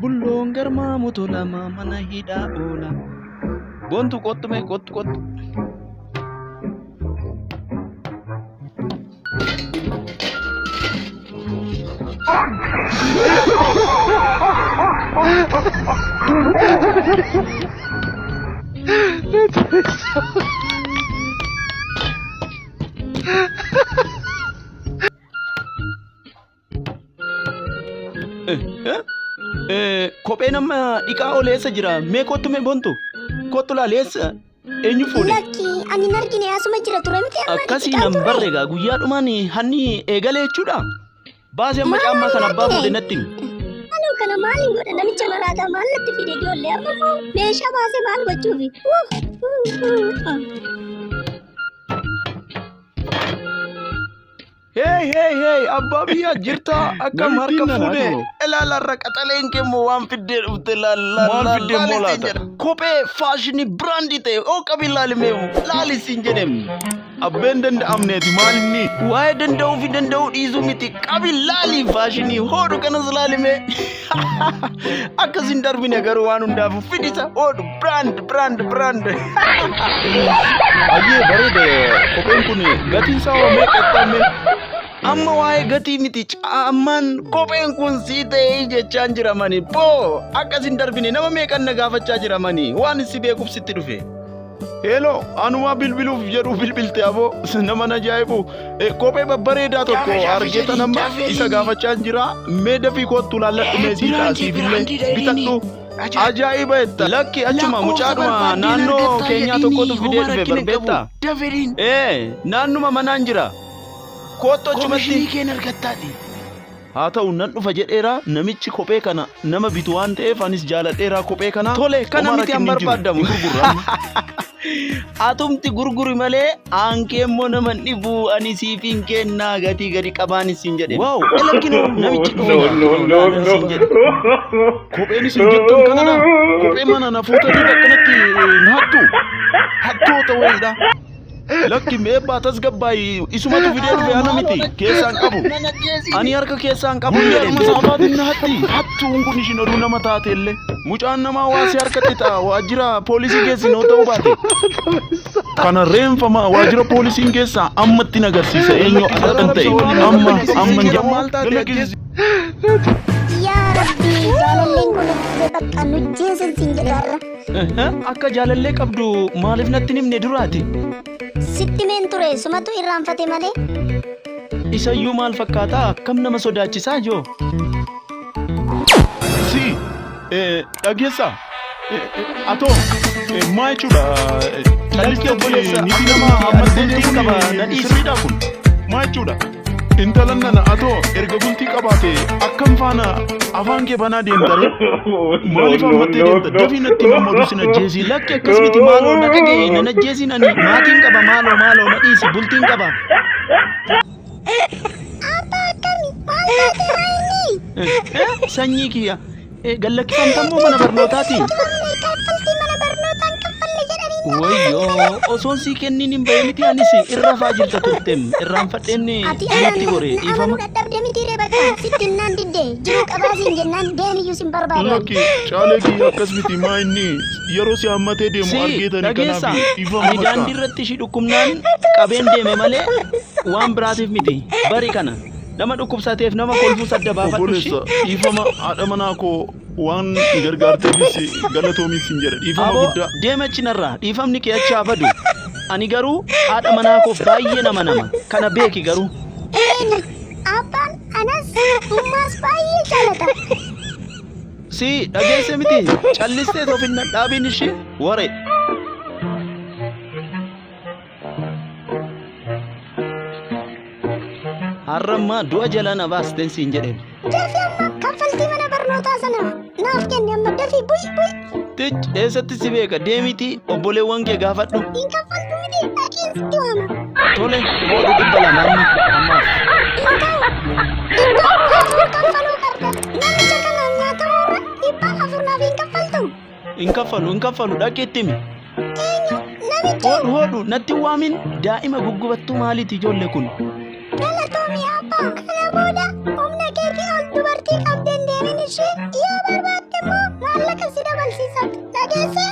Bulloon garmaamu tolama mana hidhaa oola. Boontu kottu mee kottu kottu. Kophee nama dhiqaa oleessa jira. Mee kottu mee boontu. Kottu laaleessa. Eenyu fuudhe? Lakki ani hin argine asuma jira ture miti amma. Akkasii nan barreega guyyaadhumaan hanni eegalee jechuudha. Baasee amma caammaa kan abbaa fuudhe natti himi. Anuu kana maaliin godha namicha maraataa maal natti fide ijoollee amma moo meeshaa baasee maal gochuufi? Hey, abbaa biyyaa jirta akkam harka fuudhe ilaalarra qaxaleen keemmoo waan fiddee dhufte laala. Kophee faashinii biraandii ta'e oo qabi laalimeemu laalisiin jedhem. Abbeen danda'amneeti maalinni waa'ee danda'uu fi danda'uu dhiisuu miti qabi laali faashinii hoodhu kanas laalime. Akkasiin darbine garuu waan hundaafu fidisa hoodhu biraand. Ayyee bareeda kopheen kun gatiin isaa oomee qaxxaame. Amma waa'ee gatii miti caammaan kopheen kun sii ta'ee jechaan jiramanii boo akkasiin darbine nama meeqan na gaafachaa jiramanii waan si beekuuf sitti dhufe. Hello, anuma bilbiluuf jedhu bilbilte aboo nama ajaa'ibu kophee babbareedaa tokko argeeta nama isa gaafachaa jira mee dafii kottu laalladhu mee sii taasiifillee bitadhu. Ajaa'iba etta lakki achuma mucaadhuma naannoo keenyaa tokkotu fidee dhufe barbeetta. Naannuma manaan jira. Kotto chumatti keen argattaati. Haa ta'u nan dhufa jedheera namichi kophee kana nama bitu waan ta'eef anis jaaladheera kophee kana. Tole kana miti an barbaadamu gurgurra. Atumti gurguri malee aankee immoo nama dhibu ani siifin kennaa gatii gadi qabaanis hin jedhe. Waaw elakkinoo namichi dhufe. Kopheen isin jettan kanadha. Kophee mana na fuutanii bakkanatti naattu. Hattoota wayiidha. Lakki meebbaa tasgabbaay isumatu fidee dhufe ana miti keessaan qabu. Ani harka keessaan qabu jedhama saafaatiin na hatti. Hattuun kun ishin oduu nama taatellee. Mucaan namaa waasii harkatti ta'a waajjira poolisii keessi noo ta'uu baate. Kana reenfama waajjira poolisiin keessaa ammatti nagarsiisa eenyu akkan ta'e amma maal taate. Yaa Rabbi jaalalleen kun bakka nu jeesan siin jedhaarra. Akka jaalallee qabdu maaliif natti himne duraati? Sitti meen ture sumatu irraanfate malee. Isayyuu maal fakkaata akkam nama sodaachisaa joo. Si dhageessa atoo maa jechuudha callisti obboleessa niti nama hammatteetii qaba nadhiisriidha kun maa jechuudha. Intalan nana atoo erga bultii qabaate akkam faana afaan kee banaa deemtare maaliif hammattee deemta dafii natti mammaduu sin ajjeesii lakki akkas miti maaloo na dhagee nan ajjeesiin ani maatiin qaba maaloo na dhiisi bultiin qaba. Abbaa akkami maal taate raayini? Sanyii kiyya gallakkifamtammoo mana barnootaati. Wayyoo osoon sii kenniin hin bahe miti anis irra faa jirta turtem irraanfadheen natti gore dhiifama. Dadhabde miti ree bakka sittiin naan didde jiru qabaasiin jennaan deemiyyuu sin barbaada. Lakki caalee kiyya akkas miti maa inni yeroo si hammatee deemu argeetanii kanaaf dhiifama ani daandii irratti ishii dhukkubnaan qabeen deeme malee waan biraatiif miti bari kana nama dhukkubsateef nama kolfuus adda baafadhu ishii. Obboleessa dhiifama haadha manaa koo waan gargaarteefis galatoomiif hin jedhe dhiifama guddaa. Deemachi narraa dhiifamni kee achi badu. Ani garuu haadha manaa koof baay'ee nama kana beeki garuu. Abbaan anas ummaas baay'ee jaalata. Si dhageesse miti callistee toofinna dhaabiin ishee waree. Harrammaa du'a jala na baasten siin jedheen. Dafii amma kaffaltii mana barnootaa sana naaf kenni amma dafii bu'i. Tich eessatti si beeka deemiti obboleewwan kee gaafadhu. Hin kaffaltu miti dhaqiin sitti waama. Tole mooduu 200 ammaaf. Hin ta'u iddoo afur kaffaluu qabda namicha kanaan nyaatamuurra 400 Hin kaffalu dhaqeetti himi. Namicha Hodhu natti waamin daa'ima guggubattuu maaliiti ijoollee kun? galatoomii abbaa kana booda humna keetii ol dubartii qabdeen deemin ishee yoo barbaadde immoo maallaqa si dabalsiisatu dhageesse.